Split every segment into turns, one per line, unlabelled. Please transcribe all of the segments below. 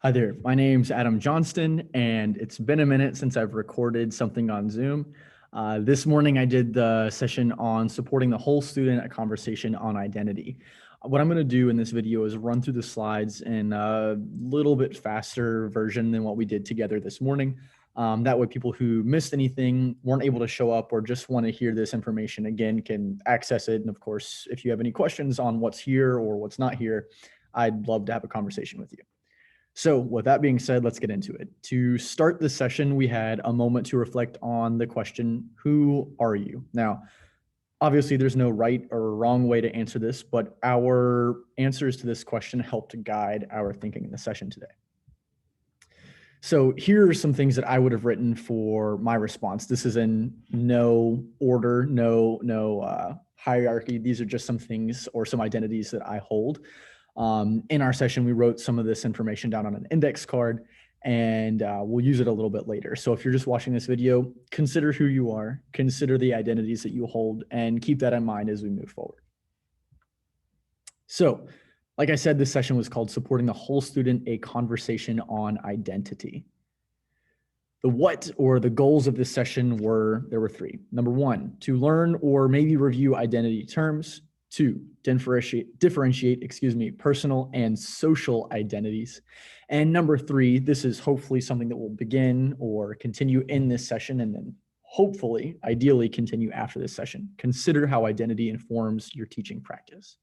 Hi there, my name's Adam Johnston, and it's been a minute since I've recorded something on Zoom. This morning I did the session on supporting the whole student, a conversation on identity. What I'm going to do in this video is run through the slides in a little bit faster version than what we did together this morning. That way people who missed anything, weren't able to show up, or just want to hear this information again can access it. And of course, if you have any questions on what's here or what's not here, I'd love to have a conversation with you. So with that being said, let's get into it. To start the session, we had a moment to reflect on the question, who are you? Now, obviously there's no right or wrong way to answer this, but our answers to this question help to guide our thinking in the session today. So here are some things that I would have written for my response. This is in no order, no hierarchy. These are just some things or some identities that I hold. In our session, we wrote some of this information down on an index card, and we'll use it a little bit later. So if you're just watching this video, consider who you are, consider the identities that you hold, and keep that in mind as we move forward. So, like I said, this session was called Supporting the Whole Student, a Conversation on Identity. The what or the goals of this session there were three. Number one, to learn or maybe review identity terms. Two, differentiate, personal and social identities. And number three, this is hopefully something that will begin or continue in this session and then hopefully, ideally continue after this session. Consider how identity informs your teaching practice.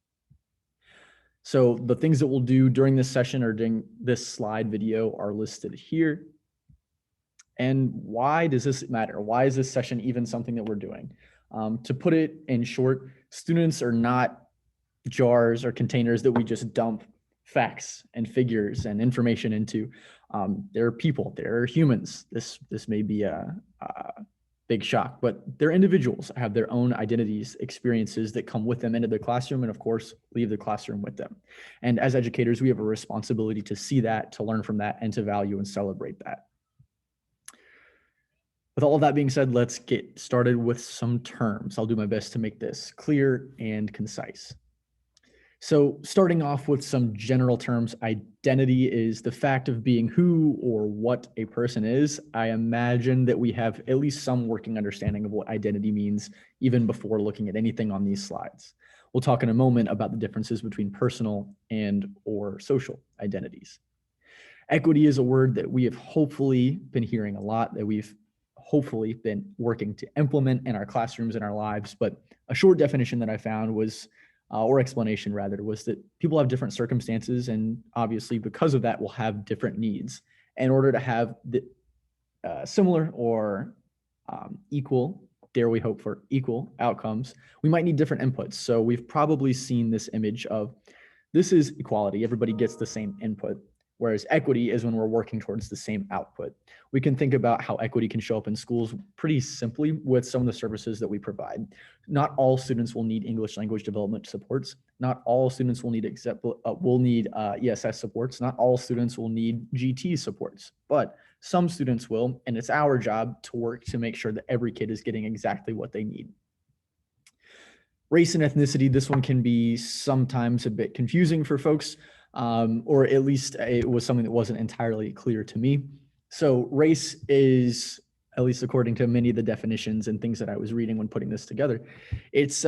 So the things that we'll do during this session or during this slide video are listed here. And why does this matter? Why is this session even something that we're doing? To put it in short, students are not jars or containers that we just dump facts and figures and information into. They're people, they're humans. This may be a big shock, but they're individuals, have their own identities, experiences that come with them into the classroom, and of course, leave the classroom with them. And as educators, we have a responsibility to see that, to learn from that, and to value and celebrate that. With all of that being said, let's get started with some terms. I'll do my best to make this clear and concise. So starting off with some general terms, identity is the fact of being who or what a person is. I imagine that we have at least some working understanding of what identity means even before looking at anything on these slides. We'll talk in a moment about the differences between personal and or social identities. Equity is a word that we have hopefully been hearing a lot, that we've hopefully been working to implement in our classrooms and our lives. But a short definition that I found was, or explanation rather, was that people have different circumstances, and obviously because of that will have different needs. In order to have the similar or equal, dare we hope for equal outcomes, we might need different inputs. So we've probably seen this image of, this is equality, everybody gets the same input. Whereas equity is when we're working towards the same output. We can think about how equity can show up in schools pretty simply with some of the services that we provide. Not all students will need English language development supports. Not all students will need ESS supports. Not all students will need GT supports, but some students will, and it's our job to work to make sure that every kid is getting exactly what they need. Race and ethnicity, this one can be sometimes a bit confusing for folks. Or at least it was something that wasn't entirely clear to me. So race is, at least according to many of the definitions and things that I was reading when putting this together, it's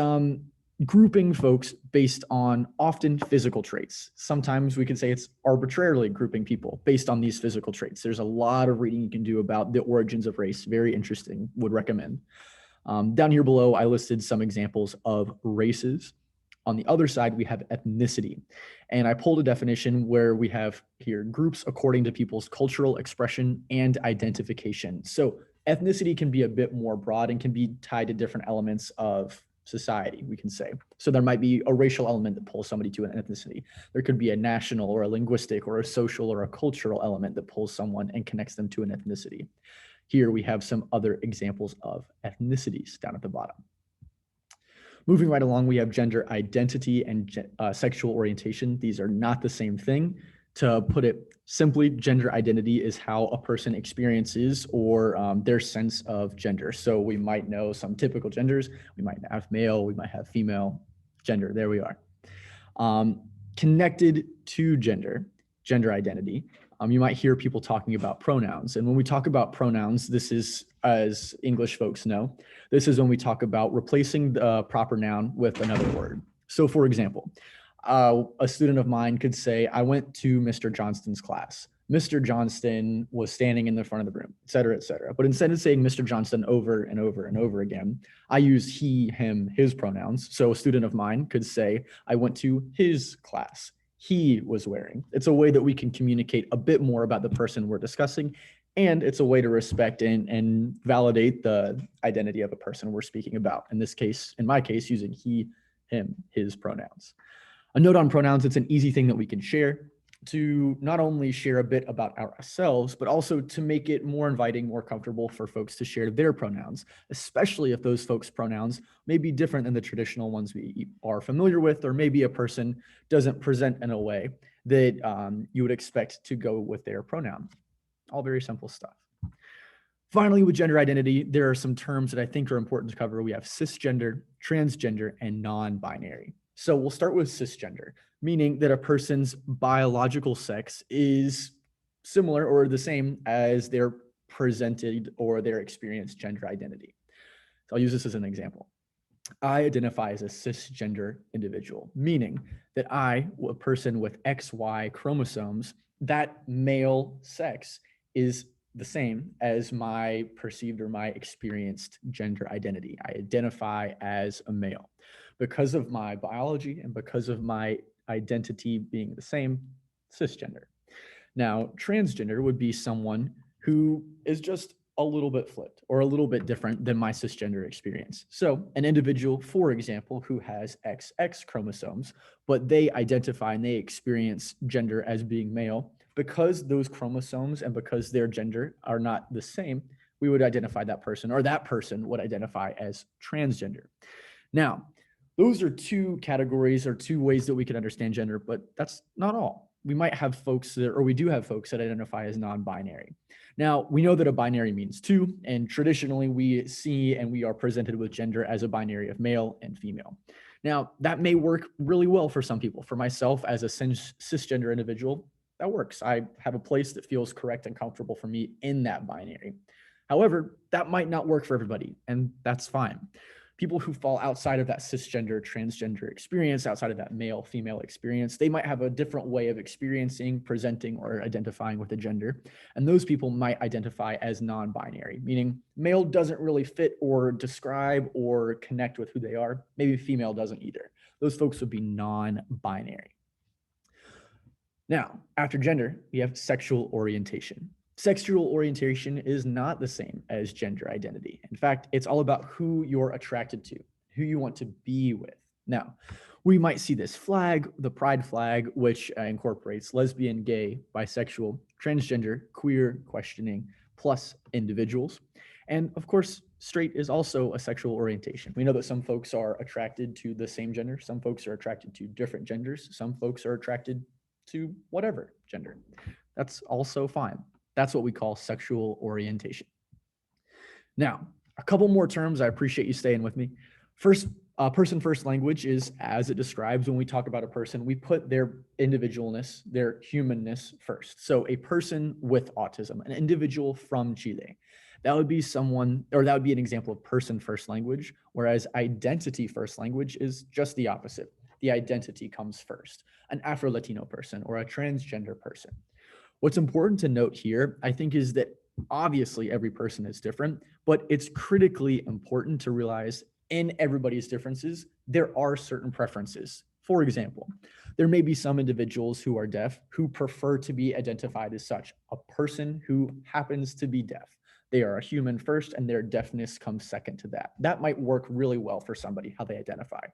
grouping folks based on often physical traits. Sometimes we could say it's arbitrarily grouping people based on these physical traits. There's a lot of reading you can do about the origins of race. Very interesting, would recommend. Down here below, I listed some examples of races. On the other side, we have ethnicity. And I pulled a definition where we have here groups according to people's cultural expression and identification. So ethnicity can be a bit more broad and can be tied to different elements of society, we can say. So there might be a racial element that pulls somebody to an ethnicity. There could be a national or a linguistic or a social or a cultural element that pulls someone and connects them to an ethnicity. Here we have some other examples of ethnicities down at the bottom. Moving right along, we have gender identity and sexual orientation. These are not the same thing. To put it simply, gender identity is how a person experiences or their sense of gender. So we might know some typical genders. We might have male, we might have female gender. There we are. Connected to gender. gender identity, you might hear people talking about pronouns. And when we talk about pronouns, this is, as English folks know, this is when we talk about replacing the proper noun with another word. So for example, a student of mine could say, I went to Mr. Johnston's class. Mr. Johnston was standing in the front of the room, et cetera, et cetera. But instead of saying Mr. Johnston over and over and over again, I use he, him, his pronouns. So a student of mine could say, I went to his class. He was wearing. It's a way that we can communicate a bit more about the person we're discussing, and it's a way to respect and validate the identity of a person we're speaking about. In this case, in my case, using he, him, his pronouns. A note on pronouns, it's an easy thing that we can share to not only share a bit about ourselves, but also to make it more inviting, more comfortable for folks to share their pronouns, especially if those folks' pronouns may be different than the traditional ones we are familiar with, or maybe a person doesn't present in a way that you would expect to go with their pronoun. All very simple stuff. Finally, with gender identity, there are some terms that I think are important to cover. We have cisgender, transgender, and non-binary. So we'll start with cisgender, meaning that a person's biological sex is similar or the same as their presented or their experienced gender identity. So I'll use this as an example. I identify as a cisgender individual, meaning that I, a person with XY chromosomes, that male sex is the same as my perceived or my experienced gender identity. I identify as a male. Because of my biology and because of my identity being the same, cisgender. Now, transgender would be someone who is just a little bit flipped or a little bit different than my cisgender experience. So an individual, for example, who has XX chromosomes, but they identify and they experience gender as being male, because those chromosomes and because their gender are not the same, we would identify that person, or that person would identify as transgender. Now, those are two categories or two ways that we can understand gender, but that's not all. We might have folks that, or we do have folks that identify as non-binary. Now, we know that a binary means two, and traditionally we see and we are presented with gender as a binary of male and female. Now, that may work really well for some people. For myself, as a cisgender individual, that works. I have a place that feels correct and comfortable for me in that binary. However, that might not work for everybody, and that's fine. People who fall outside of that cisgender, transgender experience, outside of that male-female experience, they might have a different way of experiencing, presenting, or identifying with a gender. And those people might identify as non-binary, meaning male doesn't really fit or describe or connect with who they are. Maybe female doesn't either. Those folks would be non-binary. Now, after gender, we have sexual orientation. Sexual orientation is not the same as gender identity. In fact, it's all about who you're attracted to, who you want to be with. Now, we might see this flag, the pride flag, which incorporates lesbian, gay, bisexual, transgender, queer, questioning, plus individuals. And of course, straight is also a sexual orientation. We know that some folks are attracted to the same gender. Some folks are attracted to different genders. Some folks are attracted to whatever gender. That's also fine. That's what we call sexual orientation. Now, a couple more terms. I appreciate you staying with me. First, person first language is as it describes when we talk about a person, we put their individualness, their humanness first. So a person with autism, an individual from Chile, that would be someone, or that would be an example of person first language, whereas identity first language is just the opposite. The identity comes first. An Afro-Latino person or a transgender person. What's important to note here, I think, is that obviously every person is different, but it's critically important to realize in everybody's differences, there are certain preferences. For example, there may be some individuals who are deaf who prefer to be identified as such, a person who happens to be deaf. They are a human first and their deafness comes second to that. That might work really well for somebody, how they identify.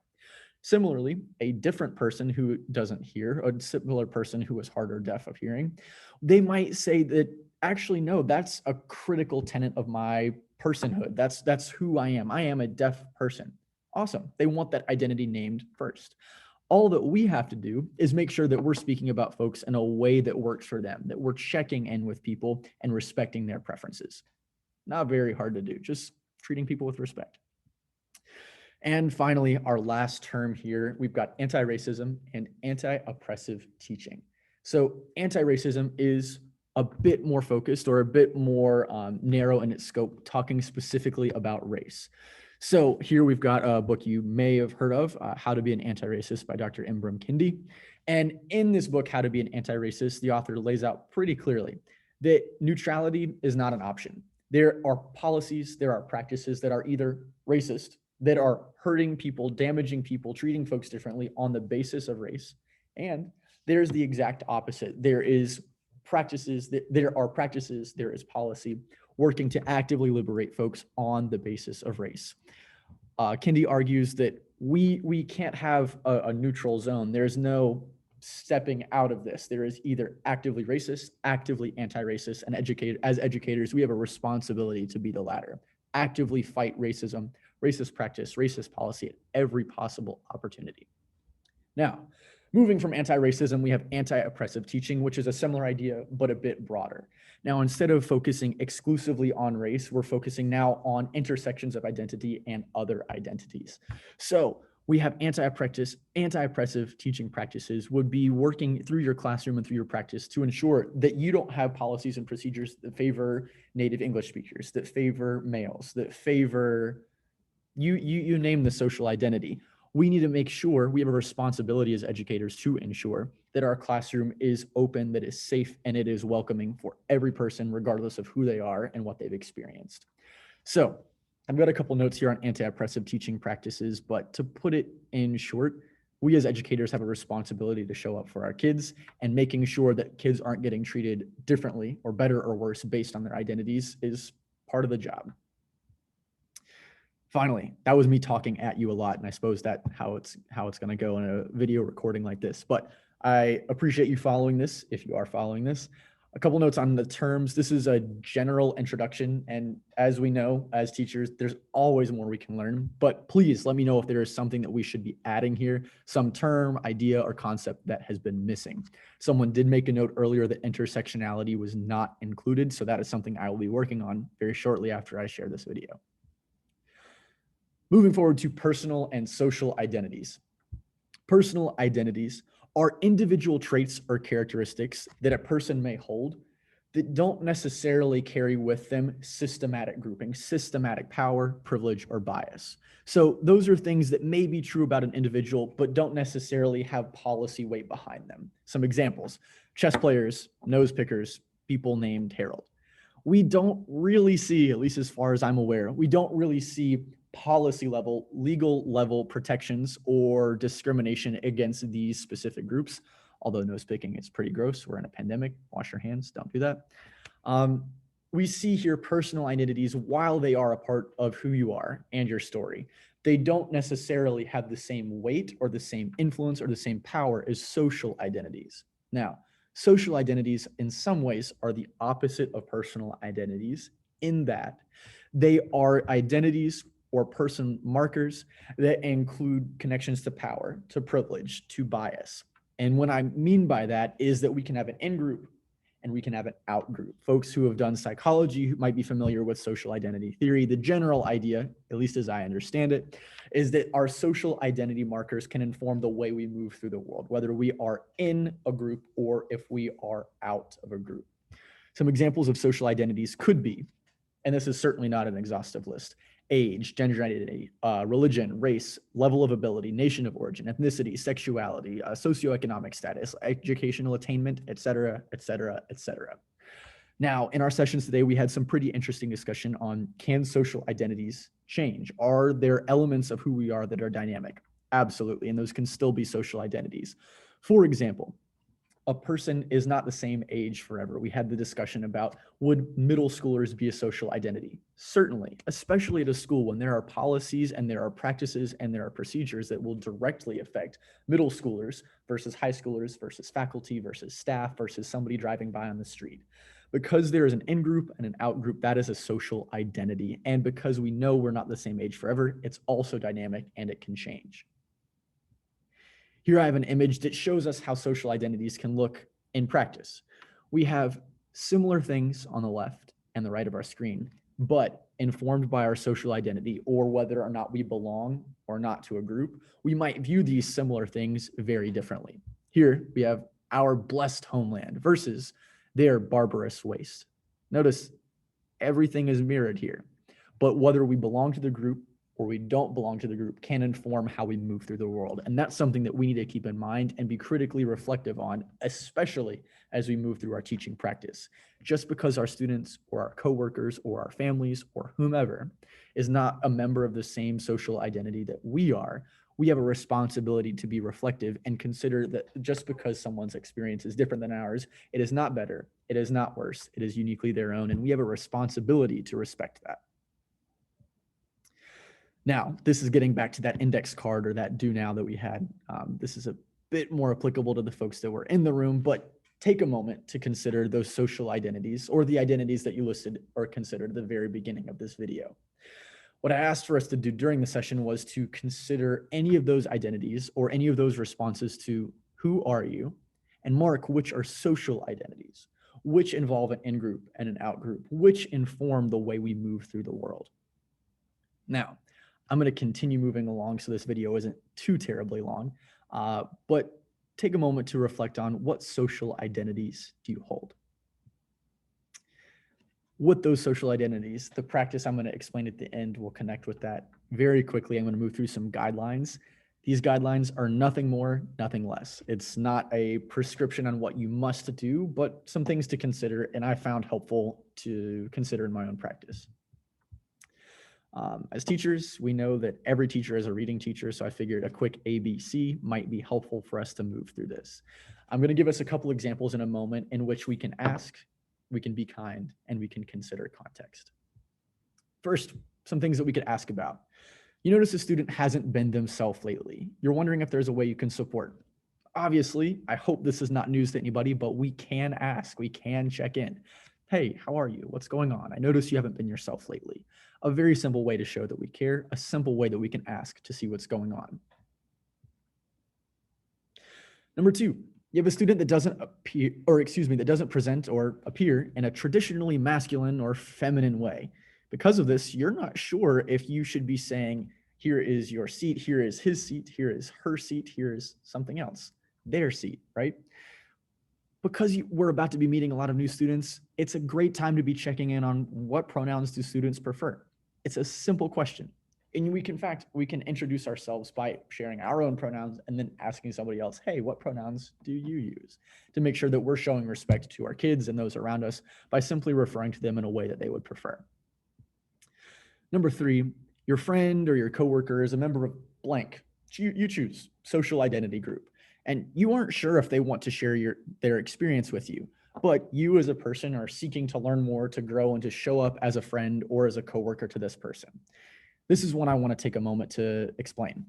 Similarly, a different person who doesn't hear, a similar person who is hard or deaf of hearing, they might say that, actually, no, that's a critical tenet of my personhood. That's who I am. I am a deaf person. Awesome. They want that identity named first. All that we have to do is make sure that we're speaking about folks in a way that works for them, that we're checking in with people and respecting their preferences. Not very hard to do, just treating people with respect. And finally, our last term here, we've got anti-racism and anti-oppressive teaching. So anti-racism is a bit more focused or a bit more narrow in its scope, talking specifically about race. So here we've got a book you may have heard of, How to Be an Anti-Racist by Dr. Ibram Kendi. And in this book, How to Be an Anti-Racist, the author lays out pretty clearly that neutrality is not an option. There are policies, there are practices that are either racist, that are hurting people, damaging people, treating folks differently on the basis of race. And there's the exact opposite. There is practices, there is policy working to actively liberate folks on the basis of race. Kendi argues that we can't have a neutral zone. There's no stepping out of this. There is either actively racist, actively anti-racist, and as educators, we have a responsibility to be the latter. Actively fight racism, racist practice, racist policy at every possible opportunity. Now, moving from anti-racism, we have anti-oppressive teaching, which is a similar idea, but a bit broader. Now, instead of focusing exclusively on race, we're focusing now on intersections of identity and other identities. So we have anti-oppressive teaching practices would be working through your classroom and through your practice to ensure that you don't have policies and procedures that favor native English speakers, that favor males, that favor, you name the social identity. We need to make sure we have a responsibility as educators to ensure that our classroom is open, that is safe, and it is welcoming for every person, regardless of who they are and what they've experienced. So I've got a couple notes here on anti-oppressive teaching practices, but to put it in short, we as educators have a responsibility to show up for our kids, and making sure that kids aren't getting treated differently or better or worse based on their identities is part of the job. Finally, that was me talking at you a lot, and I suppose that's how it's going to go in a video recording like this. But I appreciate you following this, if you are following this. A couple notes on the terms. This is a general introduction, and as we know, as teachers, there's always more we can learn. But please let me know if there is something that we should be adding here, some term, idea, or concept that has been missing. Someone did make a note earlier that intersectionality was not included, so that is something I will be working on very shortly after I share this video. Moving forward to personal and social identities. Personal identities are individual traits or characteristics that a person may hold that don't necessarily carry with them systematic grouping, systematic power, privilege, or bias. So those are things that may be true about an individual, but don't necessarily have policy weight behind them. Some examples: chess players, nose pickers, people named Harold. We don't really see, at least as far as I'm aware, we don't really see policy level, legal level protections or discrimination against these specific groups. Although nose picking is pretty gross. We're in a pandemic. Wash your hands. Don't do that. We see here personal identities, while they are a part of who you are and your story, they don't necessarily have the same weight or the same influence or the same power as social identities. Now, social identities in some ways are the opposite of personal identities in that they are identities or person markers that include connections to power, to privilege, to bias. And what I mean by that is that we can have an in-group and we can have an out-group. Folks who have done psychology who might be familiar with social identity theory. The general idea, at least as I understand it, is that our social identity markers can inform the way we move through the world, whether we are in a group or if we are out of a group. Some examples of social identities could be, and this is certainly not an exhaustive list: age, gender identity, religion, race, level of ability, nation of origin, ethnicity, sexuality, socioeconomic status, educational attainment, et cetera, et cetera, et cetera. Now, in our sessions today, we had some pretty interesting discussion on, can social identities change? Are there elements of who we are that are dynamic? Absolutely, and those can still be social identities. For example, a person is not the same age forever. We had the discussion about, would middle schoolers be a social identity? Certainly, especially at a school when there are policies and there are practices and there are procedures that will directly affect middle schoolers versus high schoolers versus faculty versus staff versus somebody driving by on the street. Because there is an in-group and an out-group, that is a social identity. And because we know we're not the same age forever, it's also dynamic and it can change. Here I have an image that shows us how social identities can look in practice. We have similar things on the left and the right of our screen, but informed by our social identity or whether or not we belong or not to a group, we might view these similar things very differently. Here we have our blessed homeland versus their barbarous waste. Notice everything is mirrored here, but whether we belong to the group or we don't belong to the group can inform how we move through the world. And that's something that we need to keep in mind and be critically reflective on, especially as we move through our teaching practice. Just because our students or our coworkers or our families or whomever is not a member of the same social identity that we are, we have a responsibility to be reflective and consider that just because someone's experience is different than ours, it is not better, it is not worse, it is uniquely their own, and we have a responsibility to respect that. Now, this is getting back to that index card or that do now that we had. This is a bit more applicable to the folks that were in the room, but take a moment to consider those social identities or the identities that you listed or considered at the very beginning of this video. What I asked for us to do during the session was to consider any of those identities or any of those responses to who are you, and mark which are social identities, which involve an in-group and an out-group, which inform the way we move through the world. Now, I'm going to continue moving along so this video isn't too terribly long, but take a moment to reflect on what social identities do you hold? With those social identities, the practice I'm going to explain at the end will connect with that very quickly. I'm going to move through some guidelines. These guidelines are nothing more, nothing less. It's not a prescription on what you must do, but some things to consider, and I found helpful to consider in my own practice. As teachers, we know that every teacher is a reading teacher, so I figured a quick ABC might be helpful for us to move through this. I'm going to give us a couple examples in a moment in which we can ask, we can be kind, and we can consider context. First, some things that we could ask about. You notice a student hasn't been themselves lately. You're wondering if there's a way you can support. Obviously, I hope this is not news to anybody, but we can ask, we can check in. Hey, how are you? What's going on? I notice you haven't been yourself lately. A very simple way to show that we care, a simple way that we can ask to see what's going on. Number two, you have a student that doesn't appear, or excuse me, that doesn't present or appear in a traditionally masculine or feminine way. Because of this, you're not sure if you should be saying, here is your seat, here is his seat, here is her seat, here is something else, their seat, right? Because we're about to be meeting a lot of new students, it's a great time to be checking in on what pronouns do students prefer. It's a simple question. And we can introduce ourselves by sharing our own pronouns and then asking somebody else, hey, what pronouns do you use? To make sure that we're showing respect to our kids and those around us by simply referring to them in a way that they would prefer. Number three, your friend or your coworker is a member of blank. You choose social identity group. And you aren't sure if they want to share their experience with you, but you as a person are seeking to learn more, to grow, and to show up as a friend or as a coworker to this person. This is one I want to take a moment to explain.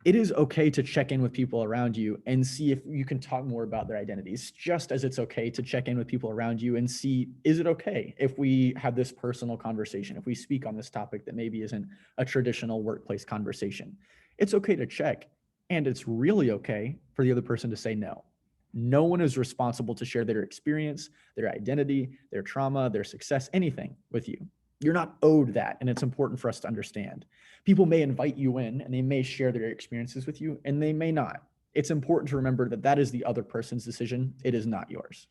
It is okay to check in with people around you and see if you can talk more about their identities, just as it's okay to check in with people around you and see, is it okay if we have this personal conversation, if we speak on this topic that maybe isn't a traditional workplace conversation? It's okay to check, and it's really okay for the other person to say no. No one is responsible to share their experience, their identity, their trauma, their success, anything with you. You're not owed that, and it's important for us to understand. People may invite you in, and they may share their experiences with you, and they may not. It's important to remember that that is the other person's decision. It is not yours.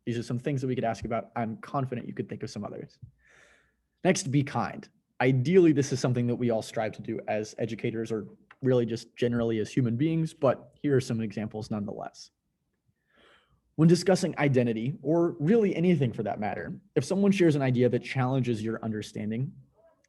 These are some things that we could ask about. I'm confident you could think of some others. Next, be kind. Ideally, this is something that we all strive to do as educators or really just generally as human beings, but here are some examples nonetheless. When discussing identity, or really anything for that matter, if someone shares an idea that challenges your understanding,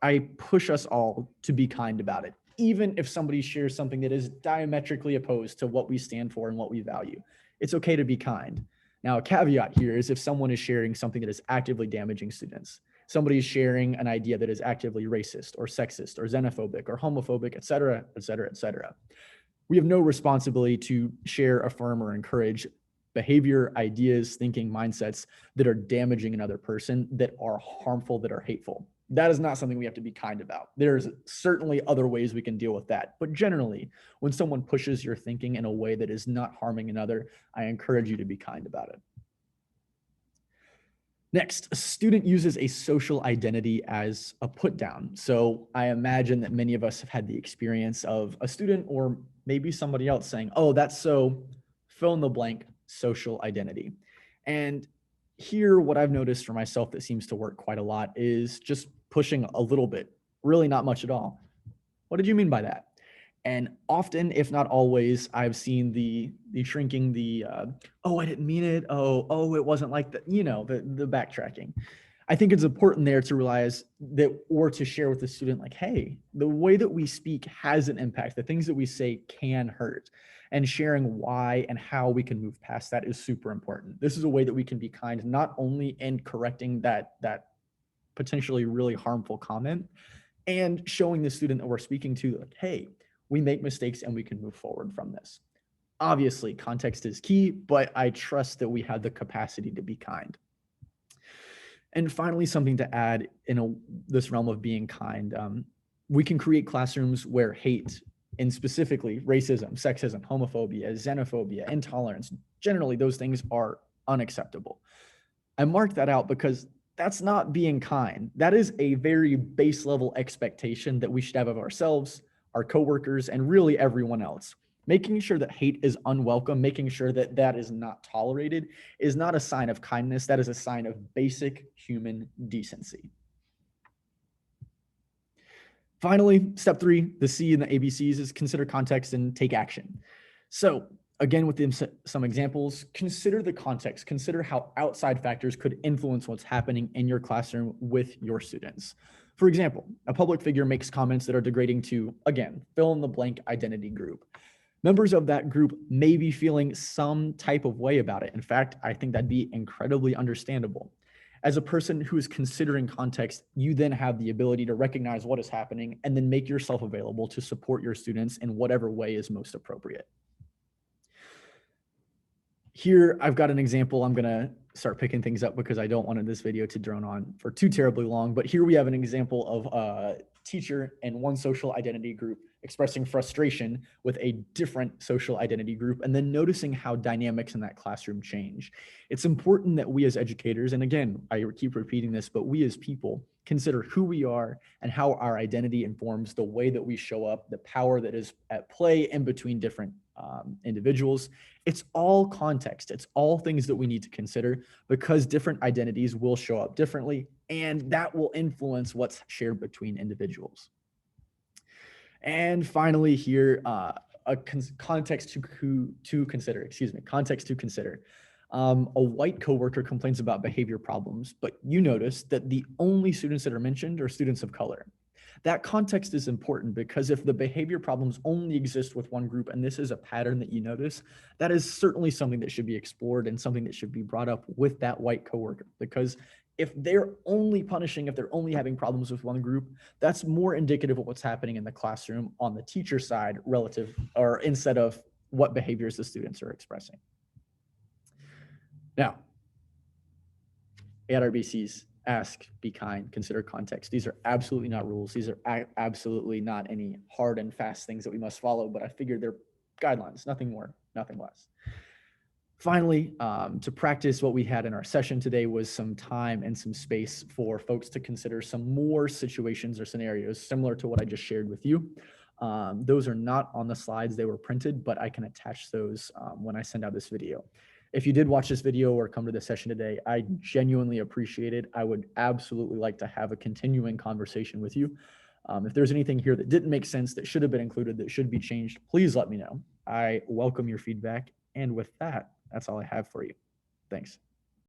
I push us all to be kind about it, even if somebody shares something that is diametrically opposed to what we stand for and what we value. It's okay to be kind. Now, a caveat here is if someone is sharing something that is actively damaging students, somebody is sharing an idea that is actively racist or sexist or xenophobic or homophobic, et cetera, et cetera, et cetera. We have no responsibility to share, affirm, or encourage behavior, ideas, thinking, mindsets that are damaging another person, that are harmful, that are hateful. That is not something we have to be kind about. There's certainly other ways we can deal with that. But generally, when someone pushes your thinking in a way that is not harming another, I encourage you to be kind about it. Next, a student uses a social identity as a put down. So I imagine that many of us have had the experience of a student or maybe somebody else saying, oh, that's so fill in the blank social identity. And here, what I've noticed for myself that seems to work quite a lot is just pushing a little bit, really not much at all. What did you mean by that? And often, if not always, I've seen the shrinking, oh, I didn't mean it. Oh, it wasn't like that. The backtracking. I think it's important there to realize that, or to share with the student, like, hey, the way that we speak has an impact. The things that we say can hurt, and sharing why and how we can move past that is super important. This is a way that we can be kind, not only in correcting that potentially really harmful comment, and showing the student that we're speaking to, like, hey, we make mistakes and we can move forward from this. Obviously, context is key, but I trust that we have the capacity to be kind. And finally, something to add in this realm of being kind, we can create classrooms where hate, and specifically racism, sexism, homophobia, xenophobia, intolerance, generally those things are unacceptable. I marked that out because that's not being kind. That is a very base level expectation that we should have of ourselves, our coworkers, and really everyone else. Making sure that hate is unwelcome, making sure that that is not tolerated, is not a sign of kindness. That is a sign of basic human decency. Finally, step 3, the C in the ABCs, is consider context and take action. So again, with some examples, consider the context, consider how outside factors could influence what's happening in your classroom with your students. For example, a public figure makes comments that are degrading to, again, fill in the blank identity group. Members of that group may be feeling some type of way about it. In fact, I think that'd be incredibly understandable. As a person who is considering context, you then have the ability to recognize what is happening and then make yourself available to support your students in whatever way is most appropriate. Here, I've got an example. I'm going to start picking things up because I don't want this video to drone on for too terribly long. But here we have an example of a teacher in one social identity group expressing frustration with a different social identity group, and then noticing how dynamics in that classroom change. It's important that we as educators, and again, I keep repeating this, but we as people consider who we are and how our identity informs the way that we show up, the power that is at play in between different individuals. It's all context. It's all things that we need to consider because different identities will show up differently, and that will influence what's shared between individuals. And finally here, context to consider. Context to consider. A white coworker complains about behavior problems, but you notice that the only students that are mentioned are students of color. That context is important because if the behavior problems only exist with one group, and this is a pattern that you notice, that is certainly something that should be explored and something that should be brought up with that white coworker. Because if they're only punishing, if they're only having problems with one group, that's more indicative of what's happening in the classroom on the teacher side relative, or instead of what behaviors the students are expressing. Now, ARBCs, ask, be kind, consider context. These are absolutely not rules. These are absolutely not any hard and fast things that we must follow, but I figured they're guidelines, nothing more, nothing less. Finally, to practice what we had in our session today was some time and some space for folks to consider some more situations or scenarios similar to what I just shared with you. Those are not on the slides, they were printed, but I can attach those when I send out this video. If you did watch this video or come to this session today, I genuinely appreciate it. I would absolutely like to have a continuing conversation with you. If there's anything here that didn't make sense, that should have been included, that should be changed, please let me know. I welcome your feedback. And with that, that's all I have for you. Thanks.